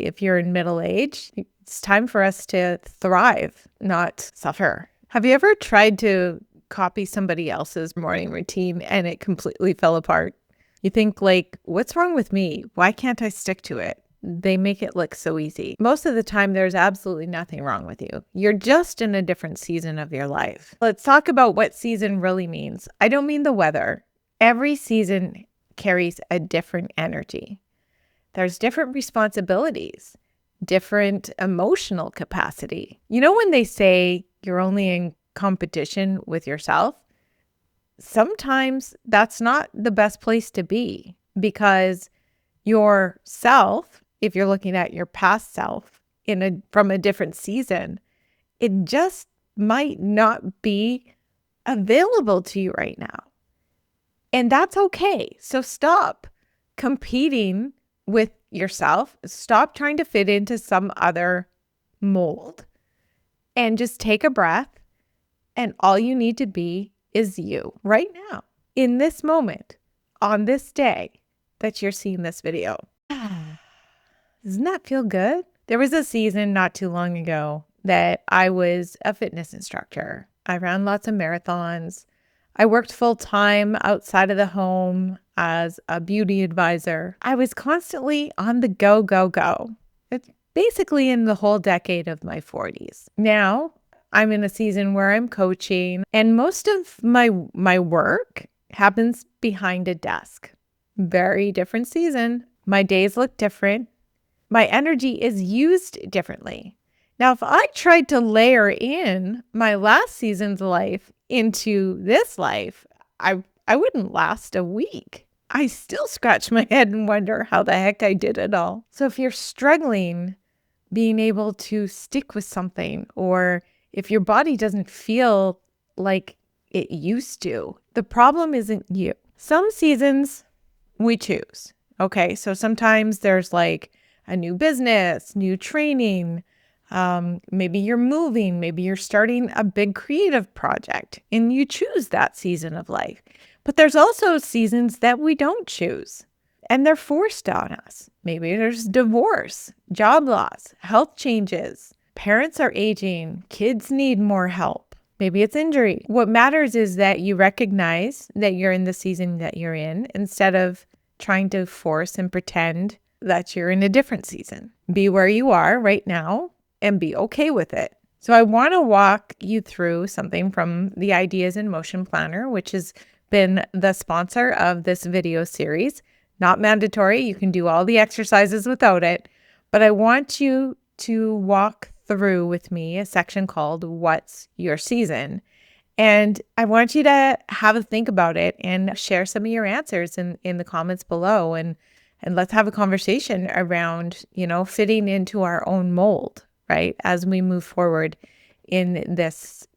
If you're in middle age, it's time for us to thrive, not suffer. Have you ever tried to copy somebody else's morning routine and it completely fell apart? You think like, what's wrong with me? Why can't I stick to it? They make it look so easy. Most of the time, there's absolutely nothing wrong with you. You're just in a different season of your life. Let's talk about what season really means. I don't mean the weather. Every season carries a different energy. There's different responsibilities, different emotional capacity. You know, when they say you're only in competition with yourself, sometimes that's not the best place to be, because yourself, if you're looking at your past self from a different season, it just might not be available to you right now. And that's okay. So stop competing with yourself. Stop trying to fit into some other mold and just take a breath. And all you need to be is you right now, in this moment, on this day that you're seeing this video. Doesn't that feel good? There was a season not too long ago that I was a fitness instructor. I ran lots of marathons. I worked full time outside of the home as a beauty advisor. I was constantly on the go, go, go. It's basically in the whole decade of my 40s. Now I'm in a season where I'm coaching, and most of my work happens behind a desk. Very different season. My days look different. My energy is used differently. Now, if I tried to layer in my last season's life into this life, I wouldn't last a week. I still scratch my head and wonder how the heck I did it all. So if you're struggling being able to stick with something, or if your body doesn't feel like it used to, the problem isn't you. Some seasons we choose. Okay, so sometimes there's like a new business, new training. Maybe you're moving, maybe you're starting a big creative project, and you choose that season of life. But there's also seasons that we don't choose, and they're forced on us. Maybe there's divorce, job loss, health changes, parents are aging, kids need more help. Maybe it's injury. What matters is that you recognize that you're in the season that you're in, instead of trying to force and pretend that you're in a different season. Be where you are right now and be okay with it. So I want to walk you through something from the Ideas in Motion Planner, which has been the sponsor of this video series. Not mandatory. You can do all the exercises without it. But I want you to walk through with me a section called What's Your Season? And I want you to have a think about it and share some of your answers in the comments below. And let's have a conversation around, fitting into our own mold, right? As we move forward in this,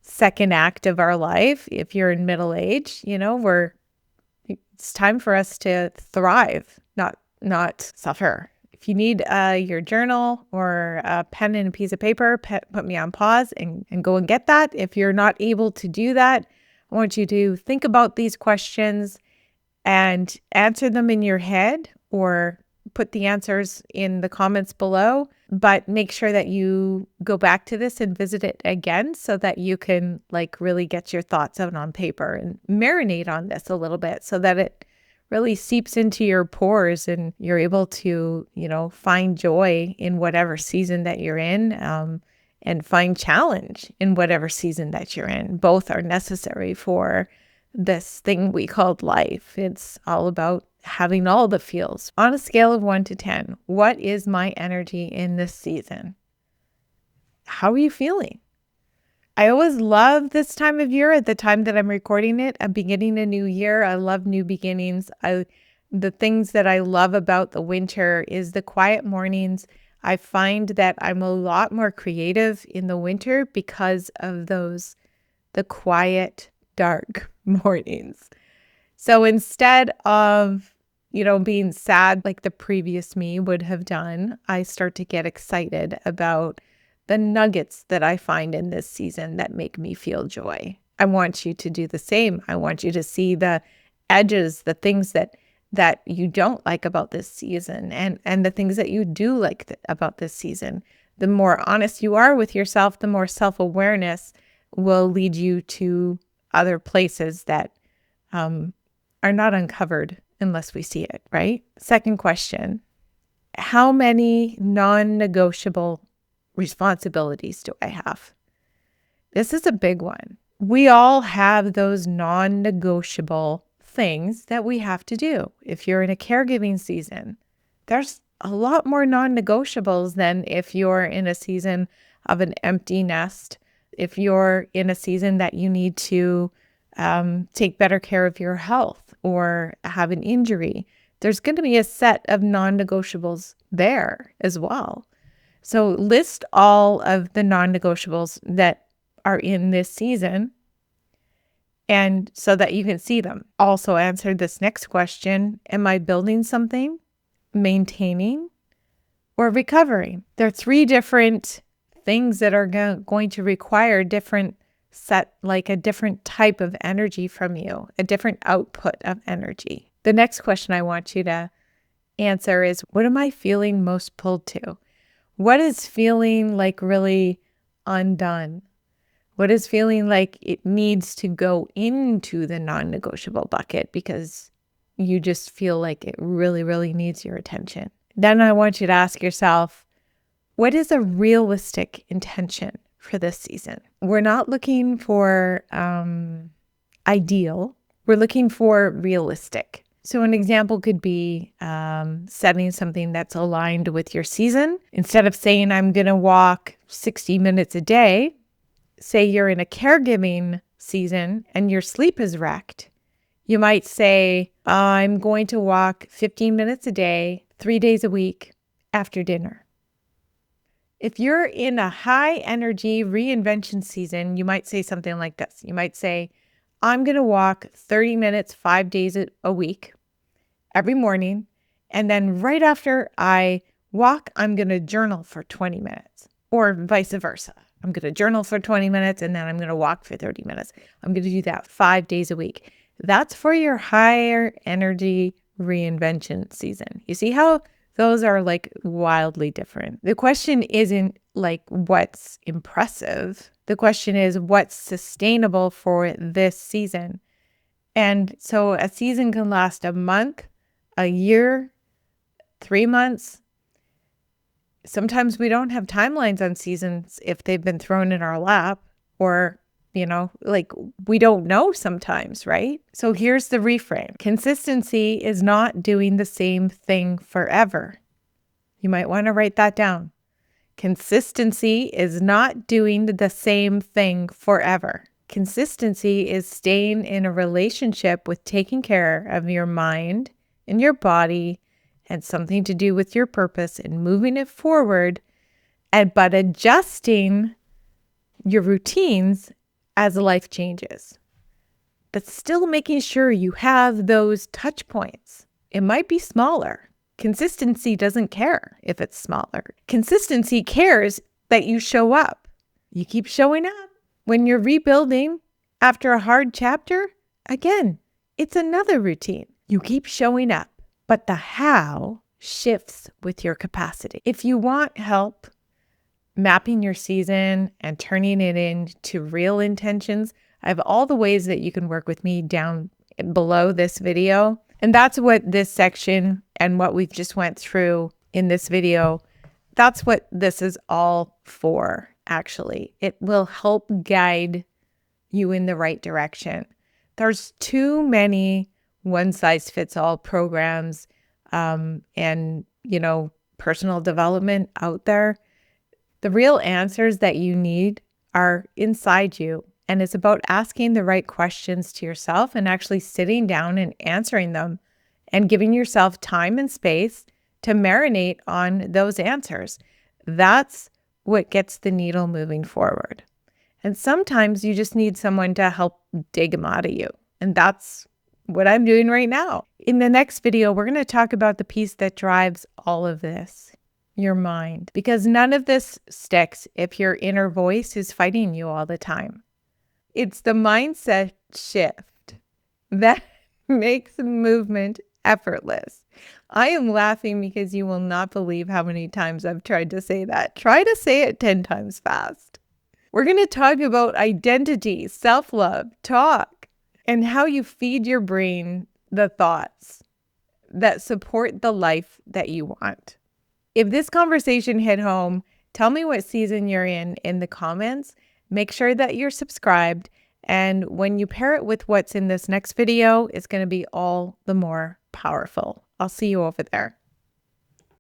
second act of our life. If you're in middle age, it's time for us to thrive, not suffer. If you need your journal or a pen and a piece of paper, put me on pause and go and get that. If you're not able to do that, I want you to think about these questions and answer them in your head, or put the answers in the comments below. But make sure that you go back to this and visit it again, so that you can really get your thoughts out on paper and marinate on this a little bit, so that it really seeps into your pores and you're able to, find joy in whatever season that you're in, and find challenge in whatever season that you're in. Both are necessary for this thing we called life. It's all about having all the feels. On a scale of 1 to 10, what is my energy in this season? How are you feeling? I always love this time of year. At the time that I'm recording it, I'm beginning a new year. I love new beginnings. The things that I love about the winter is the quiet mornings. I find that I'm a lot more creative in the winter because of the quiet, dark mornings. So instead of, being sad like the previous me would have done, I start to get excited about the nuggets that I find in this season that make me feel joy. I want you to do the same. I want you to see the edges, the things that that you don't like about this season and the things that you do like about this season. The more honest you are with yourself, the more self-awareness will lead you to other places that are not uncovered unless we see it, right? Second question, how many non-negotiable responsibilities do I have? This is a big one. We all have those non-negotiable things that we have to do. If you're in a caregiving season, there's a lot more non-negotiables than if you're in a season of an empty nest. If you're in a season that you need to take better care of your health or have an injury, there's going to be a set of non-negotiables there as well. So list all of the non-negotiables that are in this season, and so that you can see them. Also answer this next question: am I building something, maintaining, or recovering? There are 3 different things that are going to require a different type of energy from you, a different output of energy. The next question I want you to answer is, what am I feeling most pulled to? What is feeling like really undone? What is feeling like it needs to go into the non-negotiable bucket because you just feel like it really, really needs your attention? Then I want you to ask yourself, what is a realistic intention for this season? We're not looking for ideal. We're looking for realistic. So an example could be setting something that's aligned with your season. Instead of saying, I'm going to walk 60 minutes a day, say you're in a caregiving season and your sleep is wrecked. You might say, I'm going to walk 15 minutes a day, 3 days a week after dinner. If you're in a high energy reinvention season, you might say something like this. You might say, I'm going to walk 30 minutes, 5 days a week, every morning. And then right after I walk, I'm going to journal for 20 minutes, or vice versa. I'm going to journal for 20 minutes and then I'm going to walk for 30 minutes. I'm going to do that 5 days a week. That's for your higher energy reinvention season. You see how those are like wildly different. The question isn't like what's impressive. The question is what's sustainable for this season. And so a season can last a month, a year, 3 months. Sometimes we don't have timelines on seasons if they've been thrown in our lap, or, we don't know sometimes, right? So here's the reframe. Consistency is not doing the same thing forever. You might want to write that down. Consistency is not doing the same thing forever. Consistency is staying in a relationship with taking care of your mind and your body and something to do with your purpose and moving it forward, but adjusting your routines as life changes. But still making sure you have those touch points. It might be smaller. Consistency doesn't care if it's smaller. Consistency cares that you show up. You keep showing up. When you're rebuilding after a hard chapter, again, it's another routine. You keep showing up. But the how shifts with your capacity. If you want help mapping your season and turning it into real intentions, I have all the ways that you can work with me down below this video. And that's what this section and what we've just went through in this video, that's what this is all for, actually. It will help guide you in the right direction. There's too many one-size-fits-all programs and personal development out there. The real answers that you need are inside you, and it's about asking the right questions to yourself and actually sitting down and answering them and giving yourself time and space to marinate on those answers. That's what gets the needle moving forward. And sometimes you just need someone to help dig them out of you, and that's what I'm doing right now. In the next video, we're going to talk about the piece that drives all of this, your mind, because none of this sticks if your inner voice is fighting you all the time. It's the mindset shift that makes movement effortless. I am laughing because you will not believe how many times I've tried to say that. Try to say it 10 times fast. We're going to talk about identity, self-love, talk, and how you feed your brain the thoughts that support the life that you want. If this conversation hit home, tell me what season you're in the comments. Make sure that you're subscribed. And when you pair it with what's in this next video, it's going to be all the more powerful. I'll see you over there.